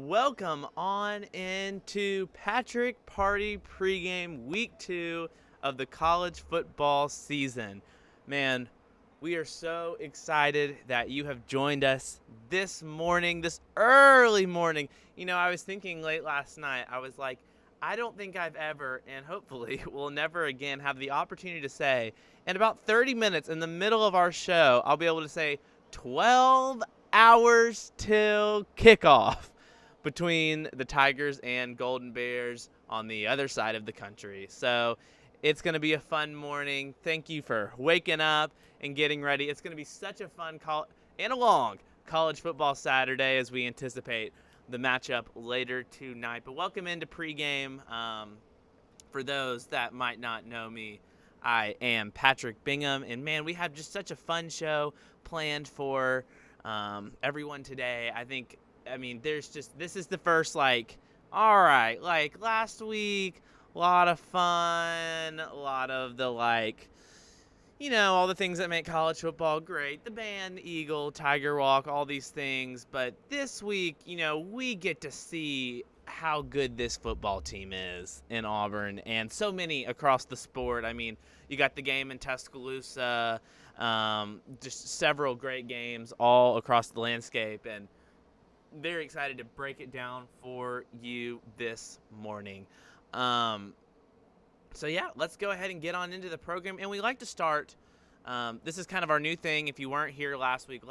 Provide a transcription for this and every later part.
Welcome on into Patrick Party Pregame Week 2 of the college football season. Man, we are so excited that you have joined us this morning, this early morning. You know, I was thinking late last night, I was like, I don't think I've ever, and hopefully will never again, have the opportunity to say, in about 30 minutes in the middle of our show, I'll be able to say 12 hours till kickoff between the Tigers and Golden Bears on the other side of the country. So it's going to be a fun morning. Thank you for waking up and getting ready. It's going to be such a fun and a long college football Saturday as we anticipate the matchup later tonight. But welcome into pregame. For those that might not know me, I am Patrick Bingham, and man, we have just such a fun show planned for everyone today. This is the first, all right, last week, a lot of fun, a lot of the, all the things that make college football great, the band, the Eagle, Tiger Walk, all these things. But this week, we get to see how good this football team is in Auburn and so many across the sport. I mean, you got the game in Tuscaloosa, just several great games all across the landscape, and very excited to break it down for you this morning. So yeah, let's go ahead and get on into the program. And we like to start, this is kind of our new thing if you weren't here last week.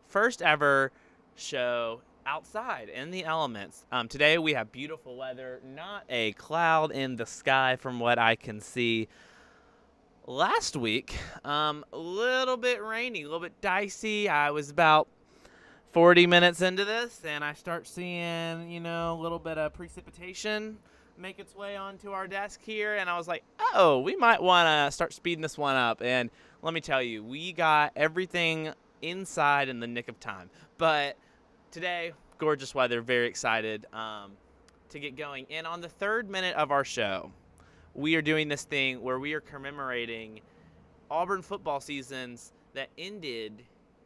First ever show outside in the elements. Today we have beautiful weather, not a cloud in the sky from what I can see. last week, a little bit rainy, a little bit dicey. I was about 40 minutes into this, and I start seeing, a little bit of precipitation make its way onto our desk here, and I was like, oh, we might want to start speeding this one up. And let me tell you, we got everything inside in the nick of time. But today, gorgeous weather, very excited to get going. And on the 3rd minute of our show, we are doing this thing where we are commemorating Auburn football seasons that ended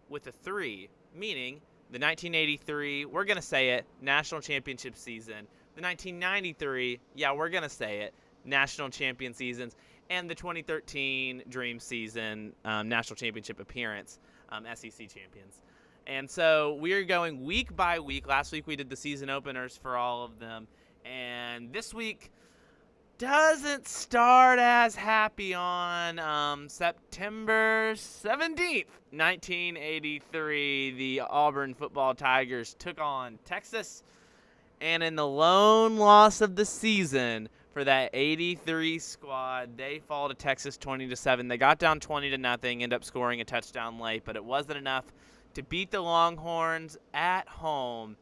with a 3, meaning the 1983, we're going to say it, national championship season, the 1993, yeah, we're going to say it, national champion seasons, and the 2013 Dream season, national championship appearance, SEC champions. And so we are going week by week. Last week we did the season openers for all of them, and this week doesn't start as happy on September 17th, 1983. The Auburn Football Tigers took on Texas, and in the lone loss of the season for that 83 squad, they fall to Texas 20-7. They got down 20-0, ended up scoring a touchdown late, but it wasn't enough to beat the Longhorns at home.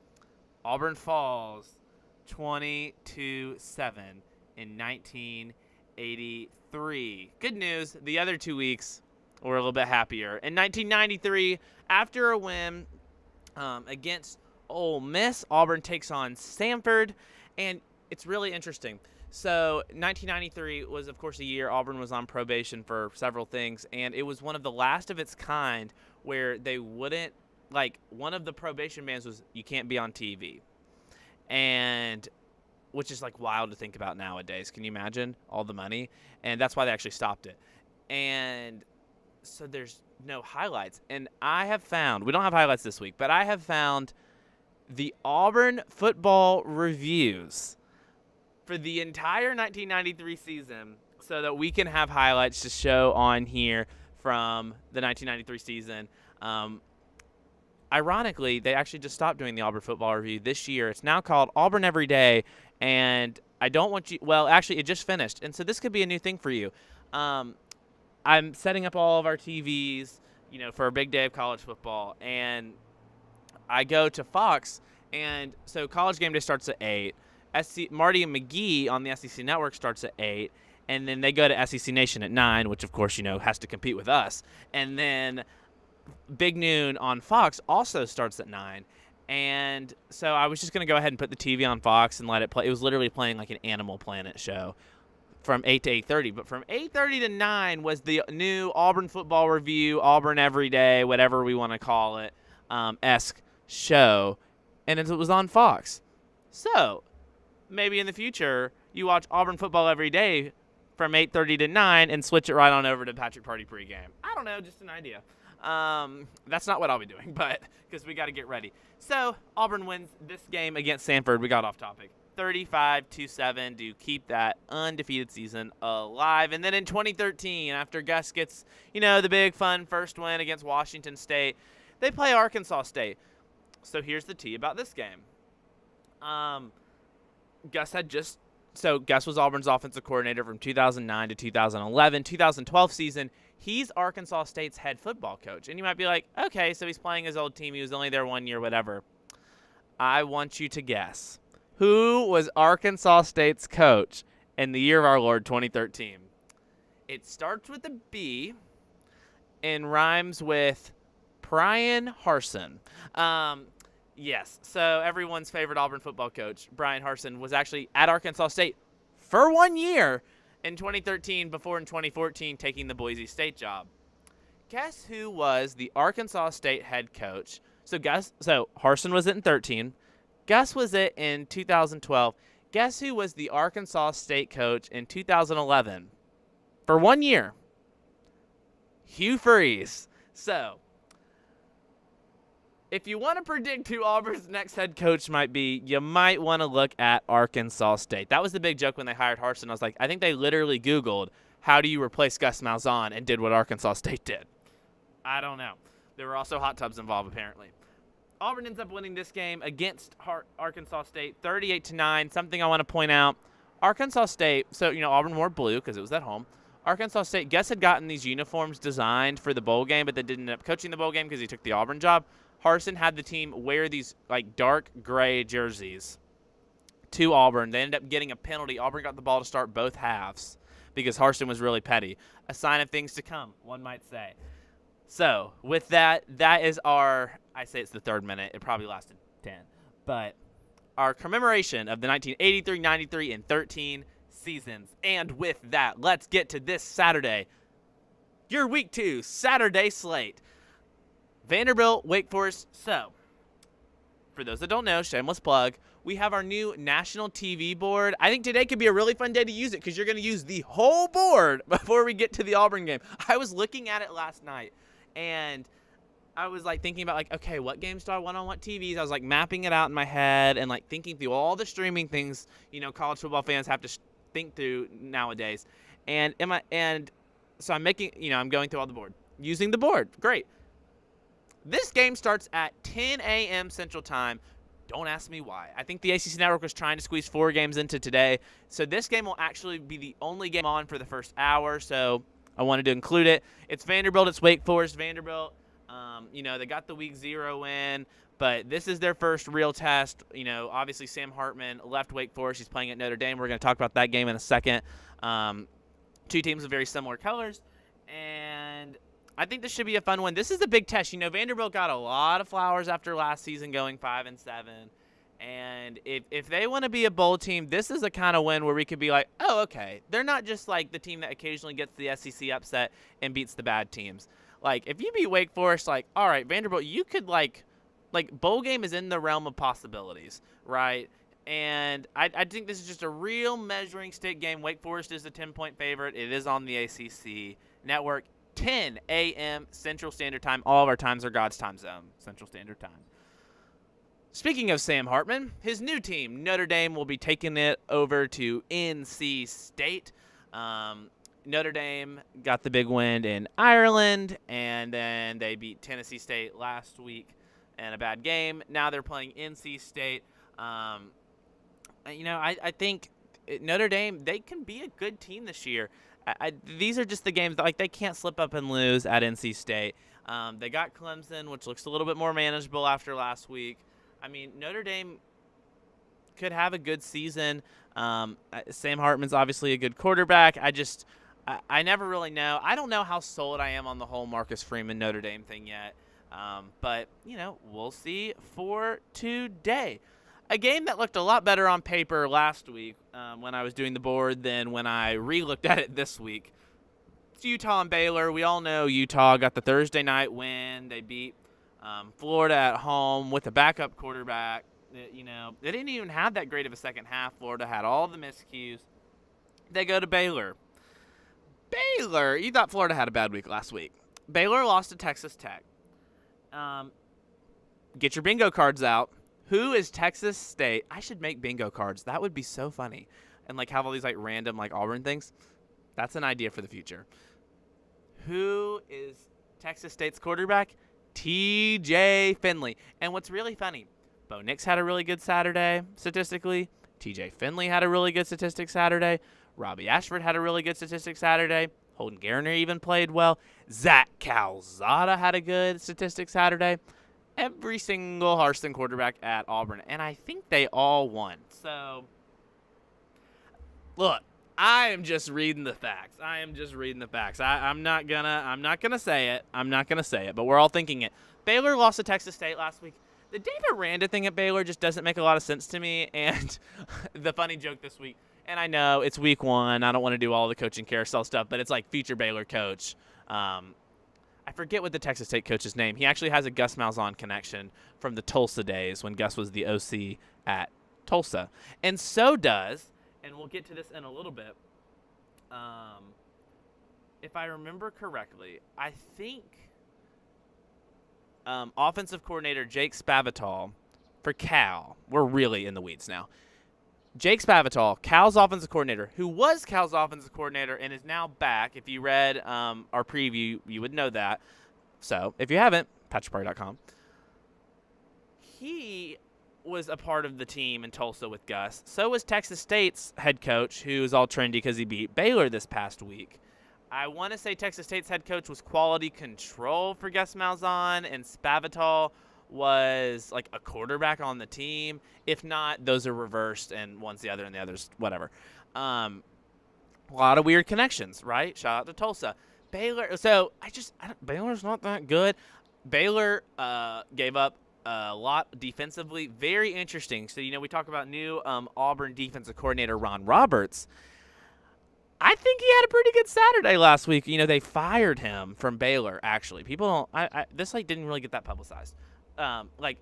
Auburn falls 20-7 in 1983. Good news, the other 2 weeks were a little bit happier. In 1993, after a win against Ole Miss, Auburn takes on Samford, and it's really interesting. So 1993 was, of course, a year Auburn was on probation for several things, and it was one of the last of its kind where they wouldn't, one of the probation bans was you can't be on TV. And which is wild to think about nowadays. Can you imagine all the money? And that's why they actually stopped it. And so there's no highlights. And I have found, we don't have highlights this week, but I have found the Auburn football reviews for the entire 1993 season so that we can have highlights to show on here from the 1993 season. Ironically, they actually just stopped doing the Auburn football review this year. It's now called Auburn Every Day, and I don't want you – well, actually, it just finished, and so this could be a new thing for you. I'm setting up all of our TVs, for a big day of college football, and I go to Fox, and so College Game Day starts at 8. Marty and McGee on the SEC Network starts at 8, and then they go to SEC Nation at 9, which, of course, has to compete with us. And then Big Noon on Fox also starts at 9. And so I was just going to go ahead and put the TV on Fox and let it play. It was literally playing like an Animal Planet show from 8 to 8:30. But from 8:30 to 9 was the new Auburn Football Review, Auburn Every Day, whatever we want to call it, esque show. And it was on Fox. So maybe in the future you watch Auburn Football Every Day from 8:30 to 9 and switch it right on over to Patrick Party Pregame. I don't know, just an idea. That's not what I'll be doing, but because we got to get ready. So Auburn wins this game against Samford. We got off topic. 35-7 to keep that undefeated season alive. And then in 2013, after Gus gets, the big fun first win against Washington State, they play Arkansas State. So here's the tea about this game. Gus was Auburn's offensive coordinator from 2009 to 2011. 2012 season, he's Arkansas State's head football coach. And you might be like, okay, so he's playing his old team. He was only there 1 year, whatever. I want you to guess. Who was Arkansas State's coach in the year of our Lord 2013? It starts with a B and rhymes with Brian Harsin. Yes, so everyone's favorite Auburn football coach, Brian Harsin, was actually at Arkansas State for 1 year in 2013 before in 2014 taking the Boise State job. Guess who was the Arkansas State head coach? So Harsin was it in 13. Gus was it in 2012. Guess who was the Arkansas State coach in 2011 for 1 year? Hugh Freeze. So if you want to predict who Auburn's next head coach might be, you might want to look at Arkansas State. That was the big joke when they hired Harsin. I was like, I think they literally Googled, how do you replace Gus Malzahn, and did what Arkansas State did. I don't know. There were also hot tubs involved, apparently. Auburn ends up winning this game against Arkansas State 38-9. Something I want to point out, Arkansas State, so, Auburn wore blue because it was at home. Arkansas State, Gus had gotten these uniforms designed for the bowl game, but then didn't end up coaching the bowl game because he took the Auburn job. Harsin had the team wear these like dark gray jerseys to Auburn. They ended up getting a penalty. Auburn got the ball to start both halves because Harsin was really petty. A sign of things to come, one might say. So with that, that is our, I say it's the 3rd minute. It probably lasted 10. But our commemoration of the 1983, 93, and 13 seasons. And with that, let's get to this Saturday. Your Week 2 Saturday slate. Vanderbilt, Wake Forest. So, for those that don't know, shameless plug, we have our new national TV board. I think today could be a really fun day to use it because you're going to use the whole board before we get to the Auburn game. I was looking at it last night, and I was like thinking about like, okay, what games do I want on what TVs? I was like mapping it out in my head and like thinking through all the streaming things, college football fans have to think through nowadays. And so I'm making, I'm going through all the board. Using the board. Great. This game starts at 10 a.m. Central Time. Don't ask me why. I think the ACC Network was trying to squeeze 4 games into today. So this game will actually be the only game on for the first hour. So I wanted to include it. It's Vanderbilt. It's Wake Forest. Vanderbilt, they got the Week 0 win. But this is their first real test. Obviously Sam Hartman left Wake Forest. He's playing at Notre Dame. We're going to talk about that game in a second. 2 teams with very similar colors. And I think this should be a fun one. This is a big test. Vanderbilt got a lot of flowers after last season going 5-7. And if they want to be a bowl team, this is a kind of win where we could be like, oh, okay. They're not just like the team that occasionally gets the SEC upset and beats the bad teams. Like, if you beat Wake Forest, like, all right, Vanderbilt, you could like bowl game is in the realm of possibilities, right? And I think this is just a real measuring stick game. Wake Forest is a 10-point favorite. It is on the ACC Network. 10 a.m. Central Standard Time. All of our times are God's time zone, Central Standard Time. Speaking of Sam Hartman, his new team, Notre Dame, will be taking it over to NC State. Notre Dame got the big win in Ireland, and then they beat Tennessee State last week in a bad game. Now they're playing NC State. I think Notre Dame, they can be a good team this year. These are just the games that, they can't slip up and lose at NC State. They got Clemson, which looks a little bit more manageable after last week. I mean, Notre Dame could have a good season. Sam Hartman's obviously a good quarterback. I never really know. I don't know how sold I am on the whole Marcus Freeman Notre Dame thing yet. But, we'll see for today. A game that looked a lot better on paper last week when I was doing the board than when I re-looked at it this week. It's Utah and Baylor. We all know Utah got the Thursday night win. They beat Florida at home with a backup quarterback. They didn't even have that great of a second half. Florida had all the miscues. They go to Baylor. Baylor, you thought Florida had a bad week last week. Baylor lost to Texas Tech. Get your bingo cards out. Who is Texas State? I should make bingo cards. That would be so funny. And have all these random Auburn things. That's an idea for the future. Who is Texas State's quarterback? TJ Finley. And what's really funny, Bo Nix had a really good Saturday statistically. TJ Finley had a really good statistic Saturday. Robbie Ashford had a really good statistic Saturday. Holden Garner even played well. Zach Calzada had a good statistic Saturday. Every single Harsin quarterback at Auburn, and I think they all won. So, look, I am just reading the facts. I'm not gonna say it, but we're all thinking it. Baylor lost to Texas State last week. The David Aranda thing at Baylor just doesn't make a lot of sense to me, and the funny joke this week, and I know it's week 1, I don't want to do all the coaching carousel stuff, but it's future Baylor coach. I forget what the Texas State coach's name. He actually has a Gus Malzahn connection from the Tulsa days when Gus was the OC at Tulsa. And so does, and we'll get to this in a little bit, if I remember correctly, I think offensive coordinator Jake Spavital for Cal. We're really in the weeds now. Jake Spavital, Cal's offensive coordinator, who was Cal's offensive coordinator and is now back. If you read our preview, you would know that. So, if you haven't, PatrickPregame.com. He was a part of the team in Tulsa with Gus. So was Texas State's head coach, who is all trendy because he beat Baylor this past week. I want to say Texas State's head coach was quality control for Gus Malzahn, and Spavital was like a quarterback on the team. If not, those are reversed, and one's the other and the other's whatever. A lot of weird connections, right? Shout out to Tulsa. Baylor. So Baylor's not that good. Baylor gave up a lot defensively. Very interesting. So, we talk about new Auburn defensive coordinator Ron Roberts. I think he had a pretty good Saturday last week. They fired him from Baylor, actually. People don't – this didn't really get that publicized.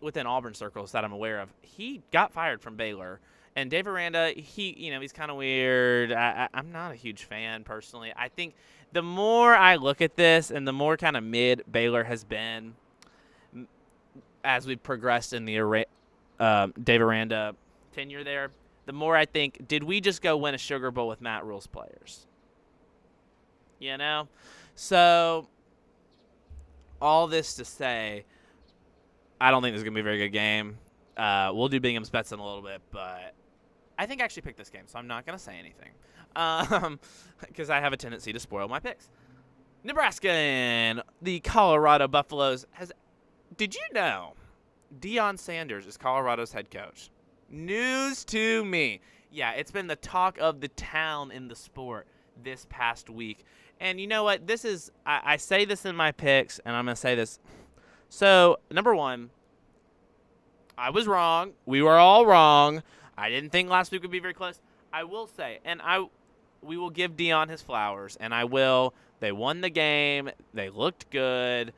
Within Auburn circles that I'm aware of. He got fired from Baylor. And Dave Aranda, he's kind of weird. I'm not a huge fan, personally. I think the more I look at this and the more kind of mid Baylor has been as we've progressed in the Dave Aranda tenure there, the more I think, did we just go win a Sugar Bowl with Matt Rule's players? So all this to say, I don't think this is going to be a very good game. We'll do Bingham's bets in a little bit, but I think I actually picked this game, so I'm not going to say anything because I have a tendency to spoil my picks. Nebraska and the Colorado Buffaloes did you know Deion Sanders is Colorado's head coach? News to me. Yeah, it's been the talk of the town in the sport this past week. And you know what? I say this in my picks, and I'm going to say this. So, number one, I was wrong. We were all wrong. I didn't think last week would be very close. I will say, and we will give Deion his flowers, and I will. They won the game. They looked good.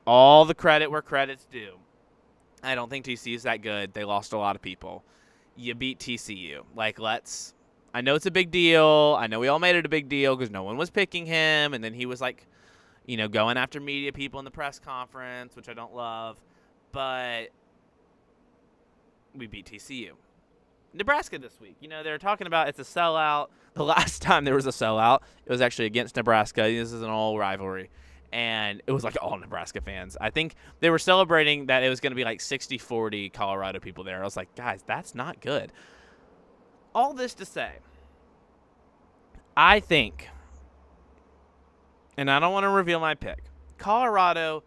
All the credit where credit's due. I don't think TCU's that good. They lost a lot of people. You beat TCU. I know it's a big deal. I know we all made it a big deal because no one was picking him, and then he was going after media people in the press conference, which I don't love. But we beat TCU. Nebraska this week. They're talking about it's a sellout. The last time there was a sellout, it was actually against Nebraska. This is an old rivalry. And it was all Nebraska fans. I think they were celebrating that it was going to be 60-40 Colorado people there. I was like, guys, that's not good. All this to say, I think, and I don't want to reveal my pick, Colorado.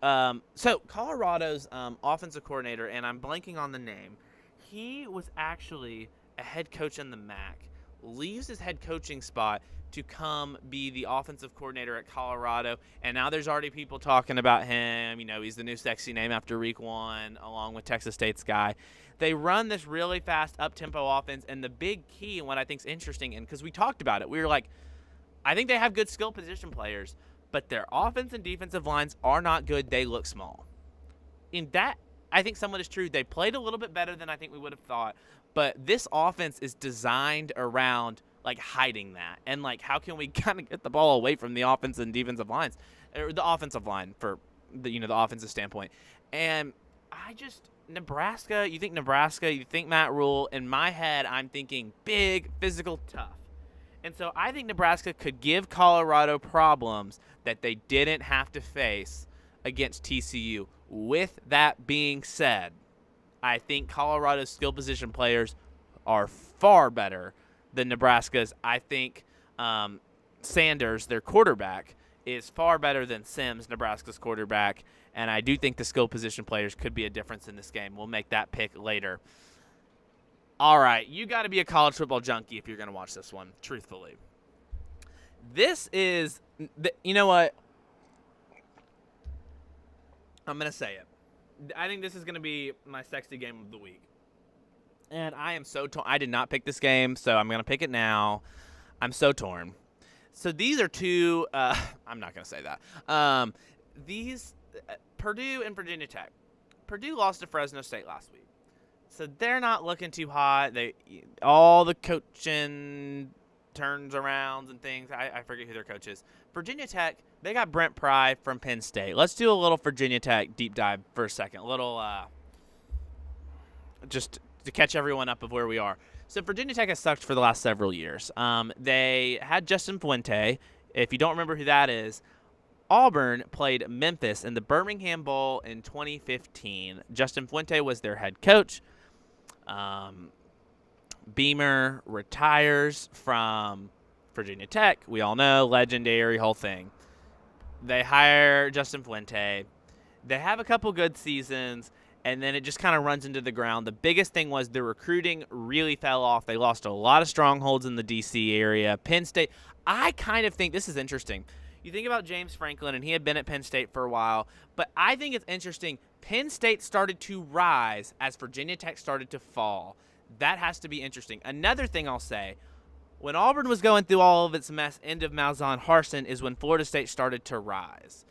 So Colorado's offensive coordinator, and I'm blanking on the name, he was actually a head coach in the MAC, leaves his head coaching spot to come be the offensive coordinator at Colorado, and now there's already people talking about him. He's the new sexy name after week 1, along with Texas State's guy. They run this really fast, up-tempo offense, and the big key, and what I think is interesting, and because we talked about it, we were like, I think they have good skill position players, but their offense and defensive lines are not good. They look small. In that, I think somewhat is true. They played a little bit better than I think we would have thought, but this offense is designed around hiding that, and how can we kind of get the ball away from the offense and defensive lines, or the offensive line for the offensive standpoint. And Nebraska, you think Matt Rule. In my head, I'm thinking big, physical, tough. And so I think Nebraska could give Colorado problems that they didn't have to face against TCU. With that being said, I think Colorado's skill position players are far better than Nebraska's. I think Sanders, their quarterback, is far better than Sims, Nebraska's quarterback. And I do think the skill position players could be a difference in this game. We'll make that pick later. All right, you got to be a college football junkie if you're going to watch this one, truthfully. This is, you know what? I'm going to say it. I think this is going to be my sexy game of the week. And I am so torn. I did not pick this game, so I'm going to pick it now. I'm so torn. So these are two, I'm not going to say that. Purdue and Virginia Tech. Purdue lost to Fresno State last week. So they're not looking too hot. All the coaching turns arounds and things. I forget who their coach is. Virginia Tech, they got Brent Pry from Penn State. Let's do a little Virginia Tech deep dive for a second. A little, just to catch everyone up of where we are. So Virginia Tech has sucked for the last several years. They had Justin Fuente. If you don't remember who that is, Auburn played Memphis in the Birmingham Bowl in 2015. Justin Fuente was their head coach. Beamer retires from Virginia Tech, we all know, legendary, whole thing. They hire Justin Fuente. They have a couple good seasons, and then it just kind of runs into the ground. The biggest thing was the recruiting really fell off. They lost a lot of strongholds in the D.C. area. Penn State, I kind of think this is interesting. You think about James Franklin, and he had been at Penn State for a while, but I think it's interesting. Penn State started to rise as Virginia Tech started to fall. That has to be interesting. Another thing I'll say, when Auburn was going through all of its mess, end of Malzahn Harsin, is when Florida State started to rise.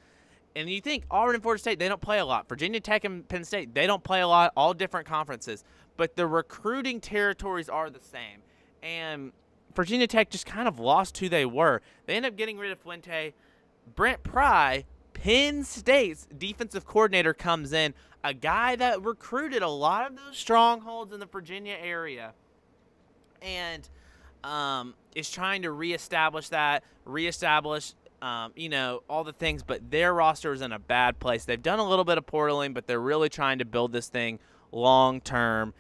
And you think Auburn and Florida State, they don't play a lot. Virginia Tech and Penn State, they don't play a lot, all different conferences. But the recruiting territories are the same. And Virginia Tech just kind of lost who they were. They ended up getting rid of Fuente. Brent Pry, Penn State's defensive coordinator, comes in, a guy that recruited a lot of those strongholds in the Virginia area. And is trying to reestablish all the things, but their roster is in a bad place. They've done a little bit of portaling, but they're really trying to build this thing long term,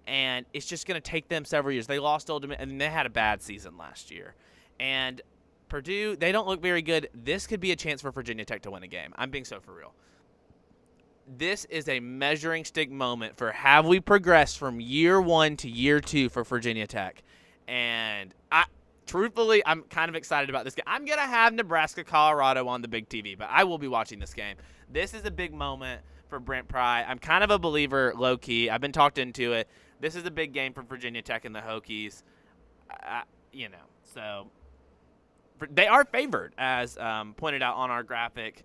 and it's just going to take them several years. They lost Old Dominion, and they had a bad season last year. And Purdue, they don't look very good. This could be a chance for Virginia Tech to win a game. I'm being so for real. This is a measuring stick moment for have we progressed from year 1 to year 2 for Virginia Tech. And truthfully, I'm kind of excited about this game. I'm going to have Nebraska-Colorado on the big TV, but I will be watching this game. This is a big moment for Brent Pry. I'm kind of a believer, low-key. I've been talked into it. This is a big game for Virginia Tech and the Hokies. So they are favored, as pointed out on our graphic.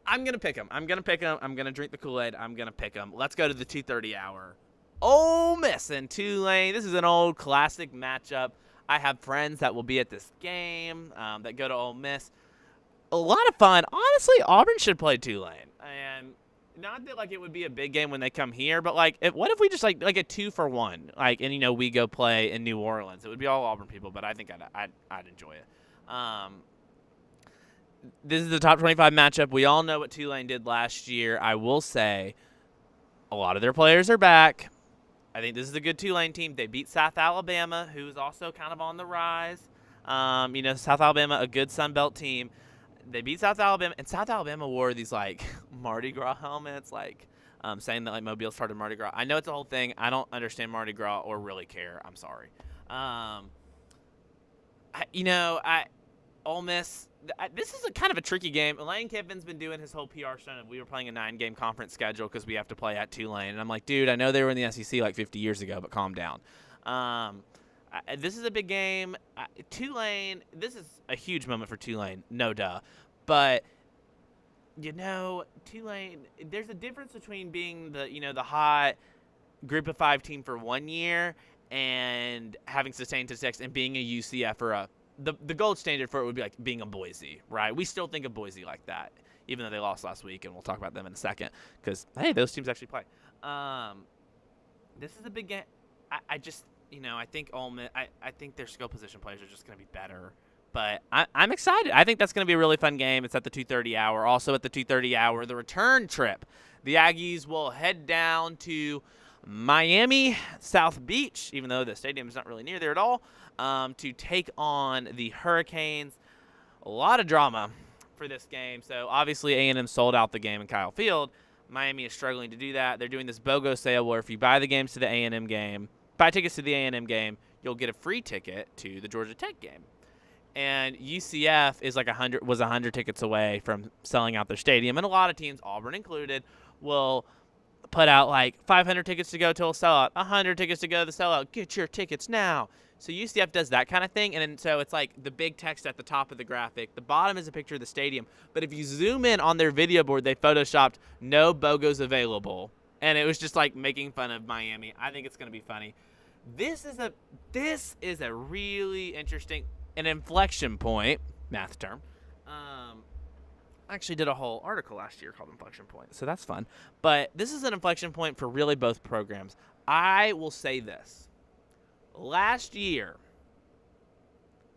I'm going to pick them. I'm going to drink the Kool-Aid. I'm going to pick them. Let's go to the 2:30 hour. Ole Miss and Tulane. This is an old classic matchup. I have friends that will be at this game that go to Ole Miss. A lot of fun. Honestly, Auburn should play Tulane. And not that it would be a big game when they come here, but what if we just like a 2-for-1? And we go play in New Orleans. It would be all Auburn people, but I think I'd enjoy it. This is the top 25 matchup. We all know what Tulane did last year. I will say a lot of their players are back. I think this is a good Tulane team. They beat South Alabama, who is also kind of on the rise. South Alabama, a good Sun Belt team. They beat South Alabama, and South Alabama wore these Mardi Gras helmets, saying that Mobile started Mardi Gras. I know it's a whole thing. I don't understand Mardi Gras or really care. I'm sorry. Ole Miss. This is kind of a tricky game. Lane Kiffin's been doing his whole PR stunt of we were playing a 9-game conference schedule because we have to play at Tulane. And I'm like, dude, I know they were in the SEC 50 years ago, but calm down. This is a big game. Tulane, this is a huge moment for Tulane, no duh. But, Tulane, there's a difference between being the hot group of 5 team for 1 year and having sustained success and being a UCF or the gold standard for it would be being a Boise, right? We still think of Boise like that, even though they lost last week, and we'll talk about them in a second because, hey, those teams actually play. This is a big game. I think Ole Miss, I think their skill position players are just going to be better. But I'm excited. I think that's going to be a really fun game. It's at the 2:30 hour. Also at the 2:30 hour, the return trip. The Aggies will head down to Miami, South Beach, even though the stadium is not really near there at all, to take on the Hurricanes. A lot of drama for this game. So, obviously, A&M sold out the game in Kyle Field. Miami is struggling to do that. They're doing this BOGO sale where if you buy the games to the A&M game, buy tickets to the A&M game, you'll get a free ticket to the Georgia Tech game. And UCF is was 100 tickets away from selling out their stadium. And a lot of teams, Auburn included, will put out 500 tickets to go till a sellout, 100 tickets to go to the sellout. Get your tickets now. So UCF does that kind of thing. And then so it's the big text at the top of the graphic. The bottom is a picture of the stadium. But if you zoom in on their video board, they photoshopped no BOGOs available. And it was just making fun of Miami. I think it's going to be funny. This is a really interesting an inflection point, math term. I actually did a whole article last year called Inflection Point, so that's fun. But this is an inflection point for really both programs. I will say this. Last year,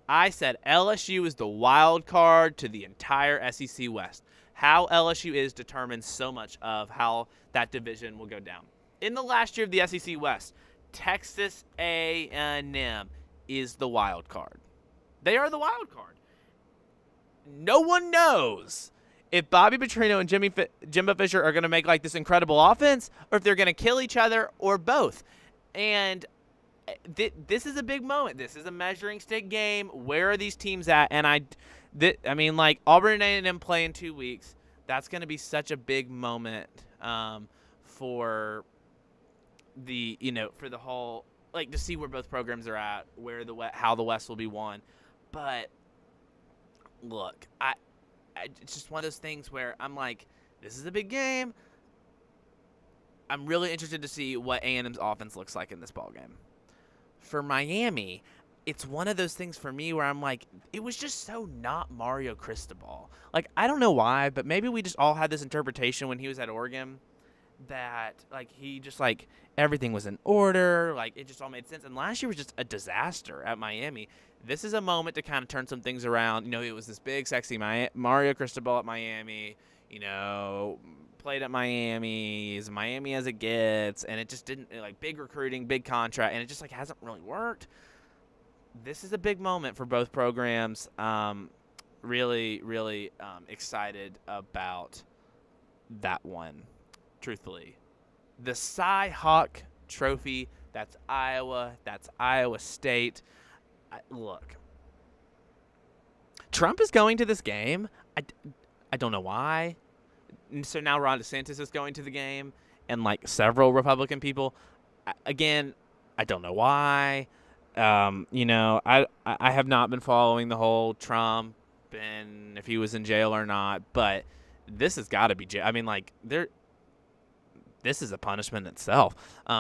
I said LSU is the wild card to the entire SEC West. How LSU is determines so much of how that division will go down. In the last year of the SEC West, Texas A&M is the wild card. They are the wild card. No one knows if Bobby Petrino and Jimbo Fisher are going to make like this incredible offense, or if they're going to kill each other, or both. And this is a big moment. This is a measuring stick game. Where are these teams at? And I mean, like Auburn and A&M play in 2 weeks. That's going to be such a big moment for the for the whole, like, to see where both programs are at, how the West will be won. But look, it's just one of those things where I'm like, this is a big game. I'm really interested to see what A&M's offense looks like in this ball game. For Miami, it's one of those things for me where I'm like, it was just so not Mario Cristobal. Like, I don't know why, but maybe we just all had this interpretation when he was at Oregon that, like, he just, like, everything was in order. Like, it just all made sense. And last year was just a disaster at Miami. This is a moment to kind of turn some things around. You know, it was this big, sexy Mario Cristobal at Miami, played at Miami, as Miami as it gets, and it just didn't, like, big recruiting, big contract, and it just, like, hasn't really worked. This is a big moment for both programs. Really, really excited about that one, truthfully. The Cy Hawk Trophy, that's Iowa, that's Iowa State. Look, Trump is going to this game. I don't know why. So now Ron DeSantis is going to the game, and like several Republican people. Again, I don't know why. I have not been following the whole Trump and if he was in jail or not, but this has got to be jail. I mean, like, this is a punishment itself.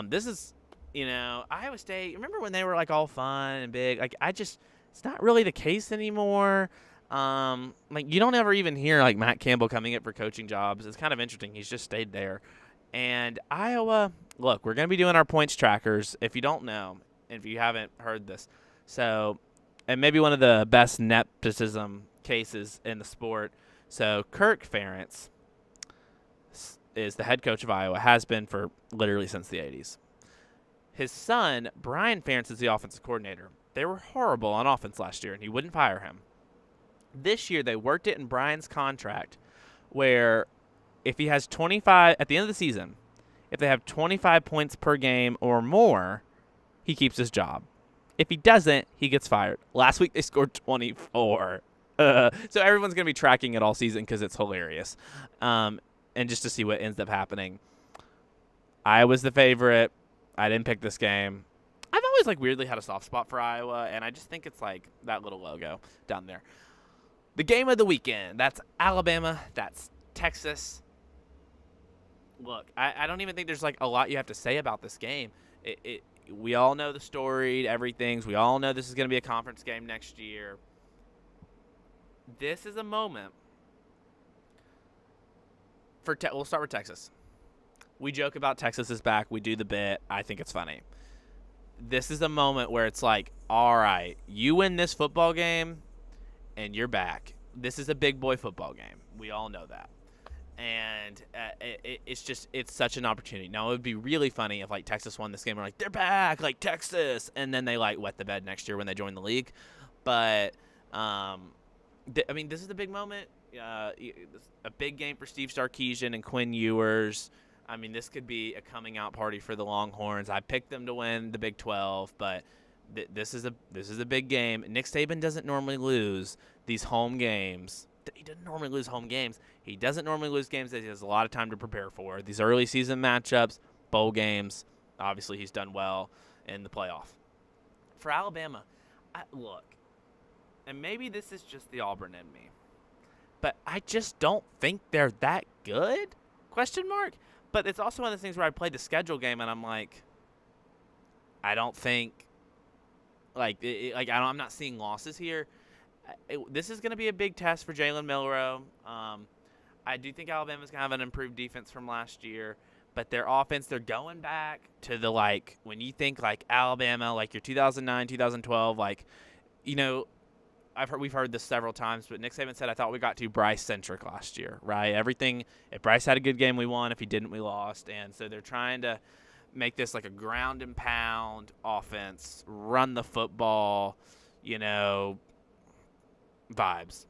This is, Iowa State. Remember when they were like all fun and big? Like, it's not really the case anymore. Like, you don't ever even hear like Matt Campbell coming up for coaching jobs. It's kind of interesting. He's just stayed there. And Iowa, look, we're going to be doing our points trackers. If you don't know, if you haven't heard this. So, and maybe one of the best nepotism cases in the sport. So, Kirk Ferentz is the head coach of Iowa, has been for literally since the 80s. His son, Brian Ferentz, is the offensive coordinator. They were horrible on offense last year, and he wouldn't fire him. This year, they worked it in Brian's contract where if he has 25 at the end of the season, if they have 25 points per game or more, he keeps his job. If he doesn't, he gets fired. Last week, they scored 24. So everyone's going to be tracking it all season because it's hilarious. And just to see what ends up happening. Iowa's the favorite. I didn't pick this game. I've always, like, weirdly had a soft spot for Iowa, and I just think it's, like, that little logo down there. The game of the weekend. That's Alabama. That's Texas. Look, I don't even think there's, like, a lot you have to say about this game. We all know the story, everything. We all know this is going to be a conference game next year. This is a moment for we'll start with Texas. We joke about Texas is back. We do the bit. I think it's funny. This is a moment where it's like, all right, you win this football game, and you're back. This is a big boy football game. We all know that. And it's such an opportunity. Now, it would be really funny if, like, Texas won this game. We're like, they're back, like, Texas. And then they, like, wet the bed next year when they join the league. But, I mean, this is a big moment. A big game for Steve Sarkisian and Quinn Ewers. I mean, this could be a coming out party for the Longhorns. I picked them to win the Big 12, but this is a big game. Nick Saban doesn't normally lose these home games. He doesn't normally lose home games. He doesn't normally lose games that he has a lot of time to prepare for. These early season matchups, bowl games, obviously he's done well in the playoff. For Alabama, look, and maybe this is just the Auburn in me, but I just don't think they're that good, ? But it's also one of the things where I played the schedule game, and I'm like, I don't think, I'm not seeing losses here. This is going to be a big test for Jalen Milroe. I do think Alabama's going to have an improved defense from last year, but their offense, they're going back to the, like, when you think, like, Alabama, like your 2009, 2012, like, we've heard this several times, but Nick Saban said, I thought we got too Bryce-centric last year, right? Everything, if Bryce had a good game, we won. If he didn't, we lost. And so they're trying to make this like a ground and pound offense, run the football, vibes.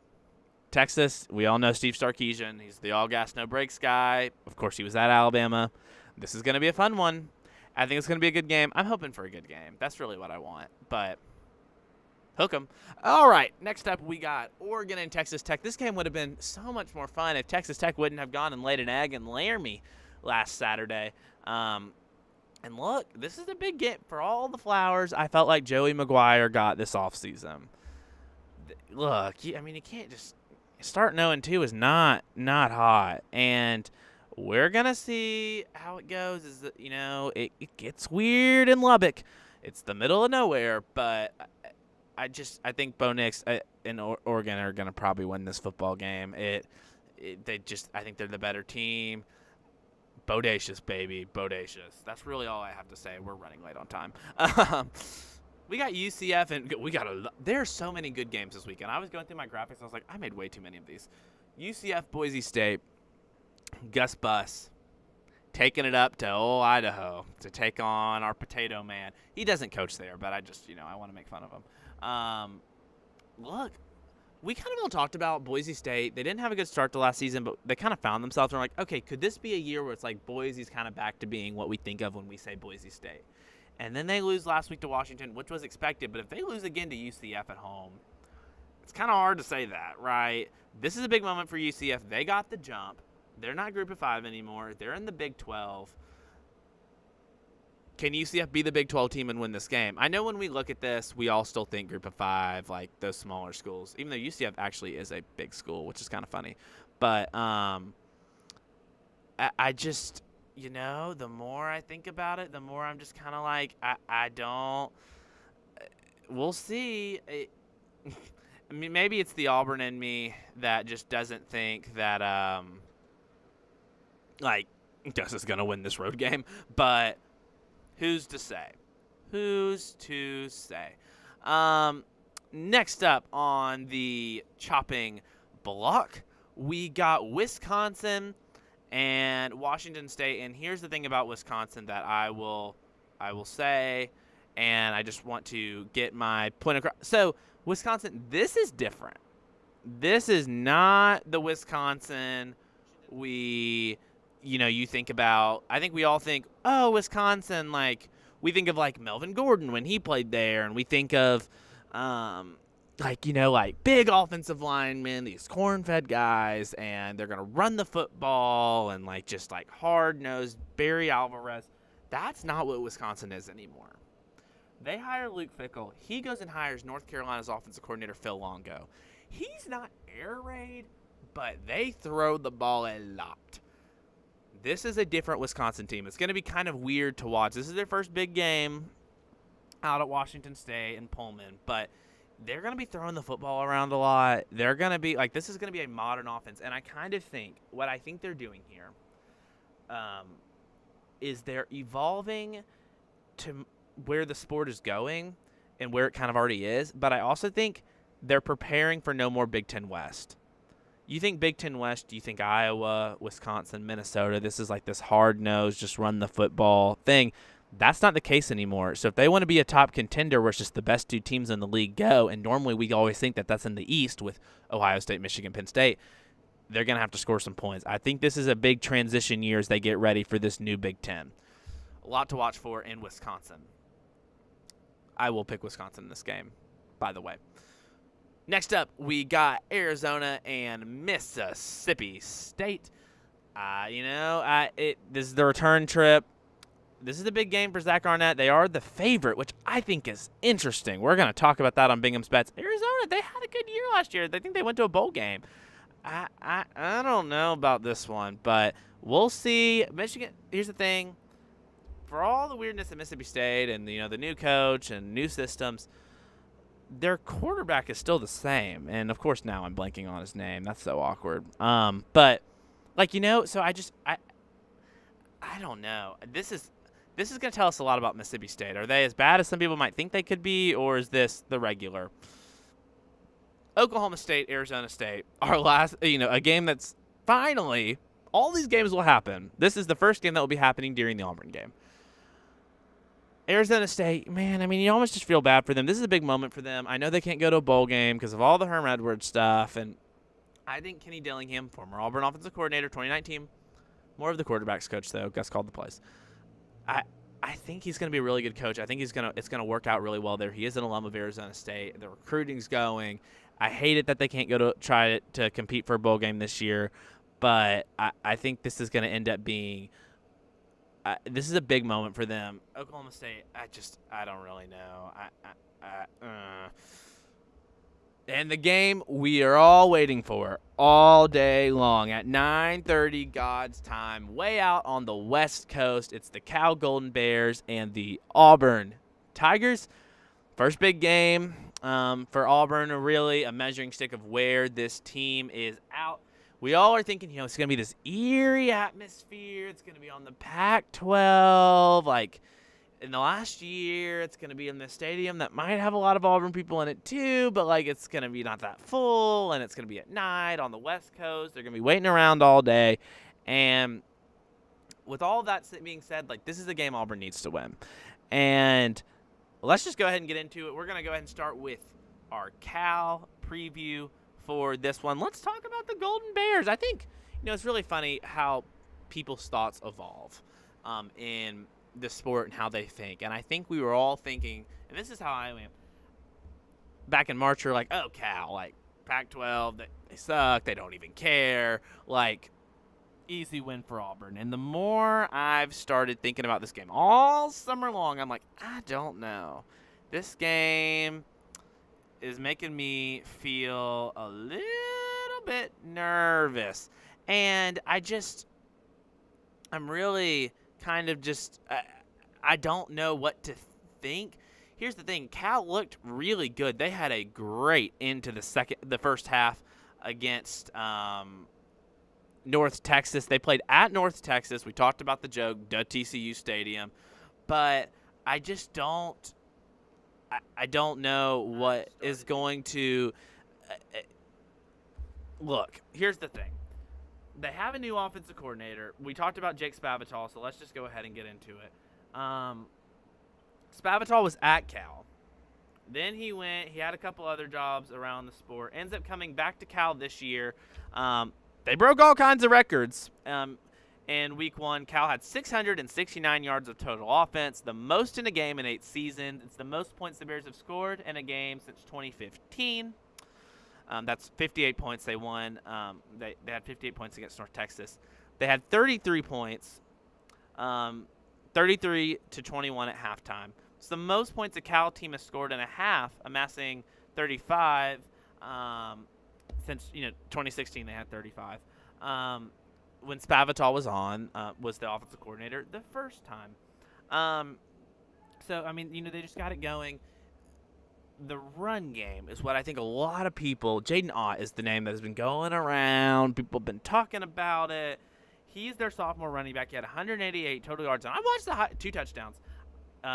Texas, we all know Steve Sarkisian. He's the all-gas, no-brakes guy. Of course, he was at Alabama. This is going to be a fun one. I think it's going to be a good game. I'm hoping for a good game. That's really what I want. But hook 'em. All right, next up we got Oregon and Texas Tech. This game would have been so much more fun if Texas Tech wouldn't have gone and laid an egg in Laramie last Saturday. And look, this is a big game for all the flowers I felt like Joey McGuire got this offseason. Look, I mean, you can't just start 0-2 is not hot, and we're gonna see how it goes. Is that, you know, it gets weird in Lubbock. It's the middle of nowhere, but I think Bo Nix and Oregon are gonna probably win this football game. I think they're the better team. Bodacious, baby, bodacious. That's really all I have to say. We're running late on time. We got UCF, and there are so many good games this weekend. I was going through my graphics. I was like, I made way too many of these. UCF, Boise State, Gus Bus taking it up to old Idaho to take on our potato man. He doesn't coach there, but I want to make fun of him. Look, we kind of all talked about Boise State. They didn't have a good start to last season, but they kind of found themselves. And we're like, okay, could this be a year where it's like Boise's kind of back to being what we think of when we say Boise State? And then they lose last week to Washington, which was expected. But if they lose again to UCF at home, it's kind of hard to say that, right? This is a big moment for UCF. They got the jump. They're not Group of 5 anymore. They're in the Big 12. Can UCF be the Big 12 team and win this game? I know when we look at this, we all still think Group of 5, like those smaller schools, even though UCF actually is a big school, which is kind of funny. But I just – you know, the more I think about it, the more I'm just kind of like, we'll see. I mean, maybe it's the Auburn in me that just doesn't think that, Gus is going to win this road game. But who's to say? Next up on the chopping block, we got Wisconsin and Washington State. And here's the thing about Wisconsin that I will say, and I just want to get my point across. So Wisconsin, this is different. This is not the Wisconsin you think about. I think we all think, oh, Wisconsin, like we think of like Melvin Gordon when he played there, and we think of big offensive linemen, these corn-fed guys, and they're going to run the football and just hard-nosed Barry Alvarez. That's not what Wisconsin is anymore. They hire Luke Fickell. He goes and hires North Carolina's offensive coordinator, Phil Longo. He's not air raid, but they throw the ball a lot. This is a different Wisconsin team. It's going to be kind of weird to watch. This is their first big game out at Washington State and Pullman, but they're going to be throwing the football around a lot. They're going to be this is going to be a modern offense. And I kind of think what I think they're doing here is they're evolving to where the sport is going and where it kind of already is. But I also think they're preparing for no more Big Ten West. You think Big Ten West, do you think Iowa, Wisconsin, Minnesota, this is this hard-nosed, just run the football thing. That's not the case anymore. So if they want to be a top contender where it's just the best two teams in the league go, and normally we always think that that's in the East with Ohio State, Michigan, Penn State, they're going to have to score some points. I think this is a big transition year as they get ready for this new Big Ten. A lot to watch for in Wisconsin. I will pick Wisconsin in this game, by the way. Next up, we got Arizona and Mississippi State. This is the return trip. This is a big game for Zach Arnett. They are the favorite, which I think is interesting. We're going to talk about that on Bingham's Bets. Arizona, they had a good year last year. I think they went to a bowl game. I don't know about this one, but we'll see. Michigan, here's the thing. For all the weirdness at Mississippi State and the new coach and new systems, their quarterback is still the same. And, of course, now I'm blanking on his name. That's so awkward. So I don't know. This is going to tell us a lot about Mississippi State. Are they as bad as some people might think they could be, or is this the regular? Oklahoma State, Arizona State, our last, a game that's finally, all these games will happen. This is the first game that will be happening during the Auburn game. Arizona State, man, I mean, you almost just feel bad for them. This is a big moment for them. I know they can't go to a bowl game because of all the Herm Edwards stuff, and I think Kenny Dillingham, former Auburn offensive coordinator, 2019, more of the quarterbacks coach, though. Gus called the plays. I think he's going to be a really good coach. I think it's going to work out really well there. He is an alum of Arizona State. The recruiting's going. I hate it that they can't go to try to compete for a bowl game this year, but I think this is going to end up being this is a big moment for them. Oklahoma State, I don't really know. And the game we are all waiting for all day long at 9:30 God's time, way out on the West Coast. It's the Cal Golden Bears and the Auburn Tigers. First big game for Auburn, really a measuring stick of where this team is out. We all are thinking, it's going to be this eerie atmosphere. It's going to be on the Pac-12. Like, in the last year, it's going to be in the stadium that might have a lot of Auburn people in it too, but, like, it's going to be not that full, and it's going to be at night on the West Coast. They're going to be waiting around all day. And with all that being said, like, this is a game Auburn needs to win. And let's just go ahead and get into it. We're going to go ahead and start with our Cal preview for this one. Let's talk about the Golden Bears. I think, it's really funny how people's thoughts evolve in the sport and how they think. And I think we were all thinking, and this is how I went, back in March, we were like, oh, Cal, like, Pac-12, they suck, they don't even care, like, easy win for Auburn. And the more I've started thinking about this game all summer long, I'm like, I don't know. This game is making me feel a little bit nervous. And I'm really kind of just, I don't know what to think. Here's the thing. Cal looked really good. They had a great into the first half against North Texas. They played at North Texas. We talked about the joke, the TCU Stadium. But I just don't, I don't know what is going to look. Here's the thing. They have a new offensive coordinator. We talked about Jake Spavital, so let's just go ahead and get into it. Spavital was at Cal. Then he had a couple other jobs around the sport. Ends up coming back to Cal this year. They broke all kinds of records. In week one, Cal had 669 yards of total offense, the most in a game in 8 seasons. It's the most points the Bears have scored in a game since 2015. That's 58 points they won. They had 58 points against North Texas. They had 33 points, 33 to 21 at halftime. It's the most points a Cal team has scored in a half, amassing 35. Since 2016, they had 35. When Spavital was was the offensive coordinator the first time. So, I mean, they just got it going. The run game is what I think a lot of people, Jaden Ott is the name that has been going around. People have been talking about it. He's their sophomore running back. He had 188 total yards. And I watched 2 touchdowns,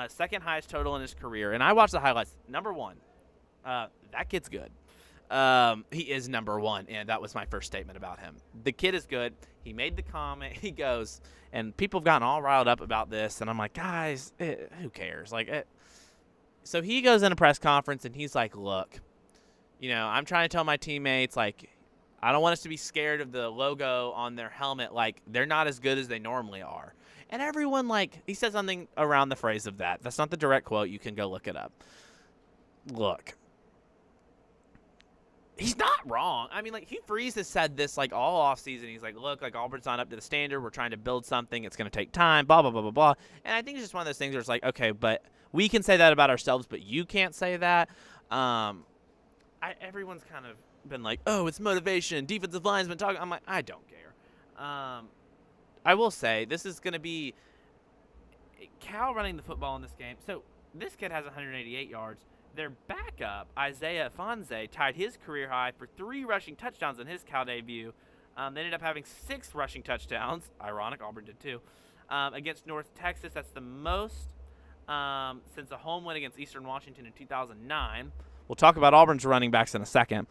second highest total in his career. And I watched the highlights. Number one, that kid's good. He is number one, and that was my first statement about him. The kid is good. He made the comment. He goes, and people have gotten all riled up about this, and I'm like, guys, who cares? So he goes in a press conference, and he's like, look, I'm trying to tell my teammates, like, I don't want us to be scared of the logo on their helmet. Like, they're not as good as they normally are. And everyone, he said something around the phrase of that. That's not the direct quote. You can go look it up. Look. He's not wrong. I mean, Hugh Freeze has said this, all offseason. He's like, look, Auburn's not up to the standard. We're trying to build something. It's going to take time, blah, blah, blah, blah, blah. And I think it's just one of those things where it's like, okay, but we can say that about ourselves, but you can't say that. Everyone's kind of been like, oh, it's motivation. Defensive line's been talking. I'm like, I don't care. I will say, this is going to be Cal running the football in this game. So this kid has 188 yards. Their backup, Isaiah Fonze, tied his career high for 3 rushing touchdowns in his Cal debut. They ended up having 6 rushing touchdowns. Ironic, Auburn did too. Against North Texas, that's the most since a home win against Eastern Washington in 2009. We'll talk about Auburn's running backs in a second.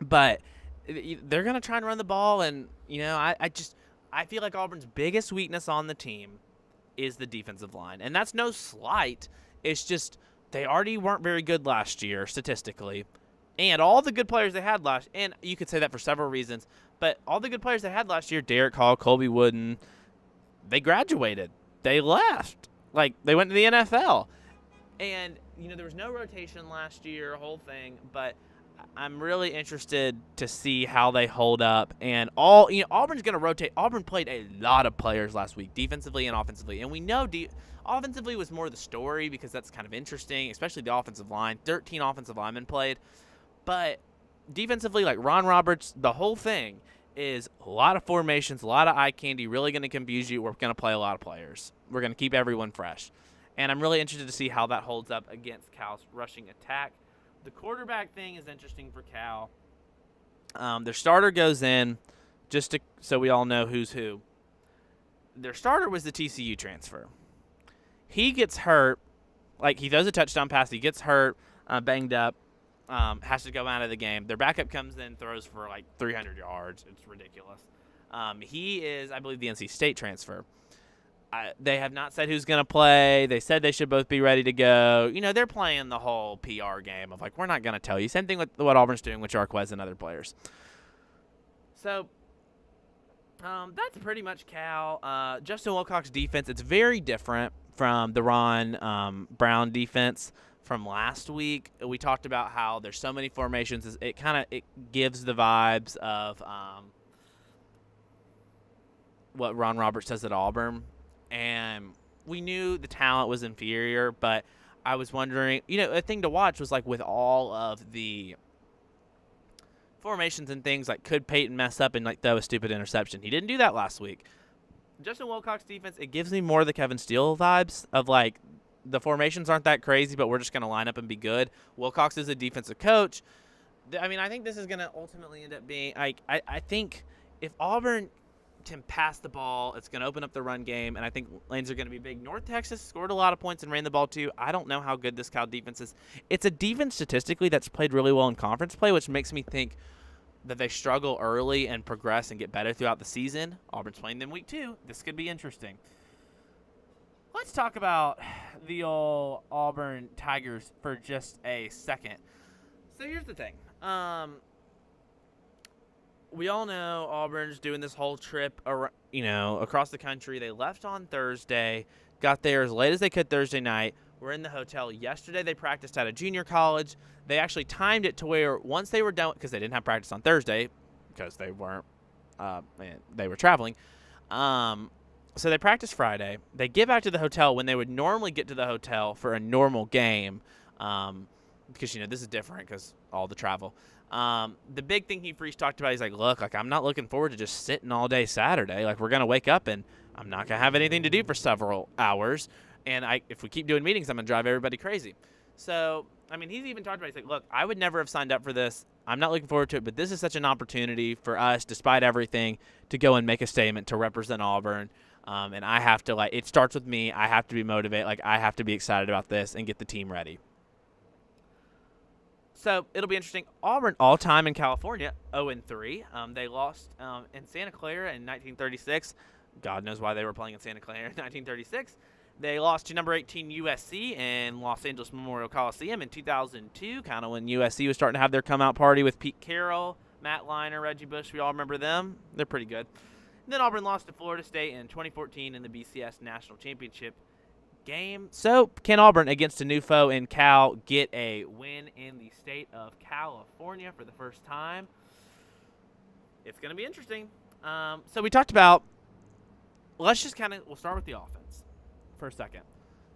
But they're going to try and run the ball, and, I feel like Auburn's biggest weakness on the team is the defensive line. And that's no slight. It's just they already weren't very good last year statistically. And all the good players they had and you could say that for several reasons, but all the good players they had last year, Derek Hall, Colby Wooden, they graduated. They left. Like, they went to the NFL. And, there was no rotation last year, whole thing, but I'm really interested to see how they hold up. And Auburn's going to rotate. Auburn played a lot of players last week, defensively and offensively. And we know offensively was more the story because that's kind of interesting, especially the offensive line. 13 offensive linemen played. But defensively, like Ron Roberts, the whole thing is a lot of formations, a lot of eye candy, really going to confuse you. We're going to play a lot of players. We're going to keep everyone fresh. And I'm really interested to see how that holds up against Cal's rushing attack. The quarterback thing is interesting for Cal. Their starter goes in, so we all know who's who. Their starter was the TCU transfer. He gets hurt. Like, he throws a touchdown pass. He gets hurt, banged up, has to go out of the game. Their backup comes in, throws for like 300 yards. It's ridiculous. He is, I believe, the NC State transfer. They have not said who's going to play. They said they should both be ready to go. They're playing the whole PR game of, like, we're not going to tell you. Same thing with what Auburn's doing with Jarquez and other players. So that's pretty much Cal. Justin Wilcox's defense, it's very different from the Ron Brown defense from last week. We talked about how there's so many formations. It gives the vibes of what Ron Roberts does at Auburn. And we knew the talent was inferior, but I was wondering, a thing to watch was, like, with all of the formations and things, like, could Peyton mess up and, like, throw a stupid interception? He didn't do that last week. Justin Wilcox defense, it gives me more of the Kevin Steele vibes of, like, the formations aren't that crazy, but we're just going to line up and be good. Wilcox is a defensive coach. I think this is going to ultimately end up being, like, I think if Auburn can pass the ball, it's going to open up the run game, and I think lanes are going to be big. North Texas scored a lot of points and ran the ball too. I don't know how good this Cal defense is. It's a defense statistically that's played really well in conference play, which makes me think that they struggle early and progress and get better throughout the season. Auburn's playing them week 2. This could be interesting. Let's talk about the old Auburn Tigers for just a second. So here's the thing. We all know Auburn's doing this whole trip, across the country. They left on Thursday, got there as late as they could Thursday night. We're in the hotel. Yesterday they practiced at a junior college. They actually timed it to where once they were done, because they didn't have practice on Thursday because they weren't, they were traveling. So they practiced Friday. They get back to the hotel when they would normally get to the hotel for a normal game, because this is different because all the travel. The big thing Hugh Freeze talked about, he's like, look, like, I'm not looking forward to just sitting all day Saturday. Like, we're going to wake up and I'm not going to have anything to do for several hours. And if we keep doing meetings, I'm going to drive everybody crazy. So, he's even talked about, he's like, look, I would never have signed up for this. I'm not looking forward to it, but this is such an opportunity for us, despite everything, to go and make a statement to represent Auburn. And I have to, it starts with me. I have to be motivated. I have to be excited about this and get the team ready. So it'll be interesting. Auburn, all-time in California, 0-3. They lost in Santa Clara in 1936. God knows why they were playing in Santa Clara in 1936. They lost to number 18 USC in Los Angeles Memorial Coliseum in 2002, kind of when USC was starting to have their come-out party with Pete Carroll, Matt Leinart, Reggie Bush. We all remember them. They're pretty good. And then Auburn lost to Florida State in 2014 in the BCS National Championship game. So can Auburn, against a new foe in Cal, get a win in the state of California for the first time? It's going to be interesting. So we talked about, we'll start with the offense for a second.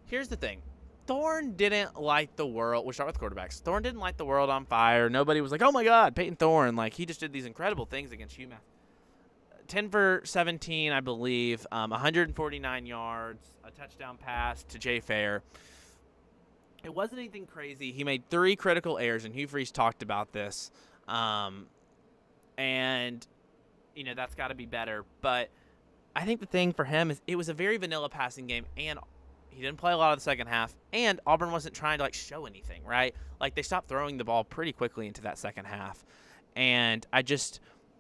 Here's the thing. Thorne didn't light the world. We'll start with quarterbacks. Thorne didn't light the world on fire. Nobody was like, oh my God, Peyton Thorne. He just did these incredible things against UMass. 10 for 17, I believe, 149 yards, a touchdown pass to Jay Fair. It wasn't anything crazy. He made 3 critical errors, and Hugh Freeze talked about this. And, that's got to be better. But I think the thing for him is it was a very vanilla passing game, and he didn't play a lot of the second half, and Auburn wasn't trying to, show anything, right? They stopped throwing the ball pretty quickly into that second half. And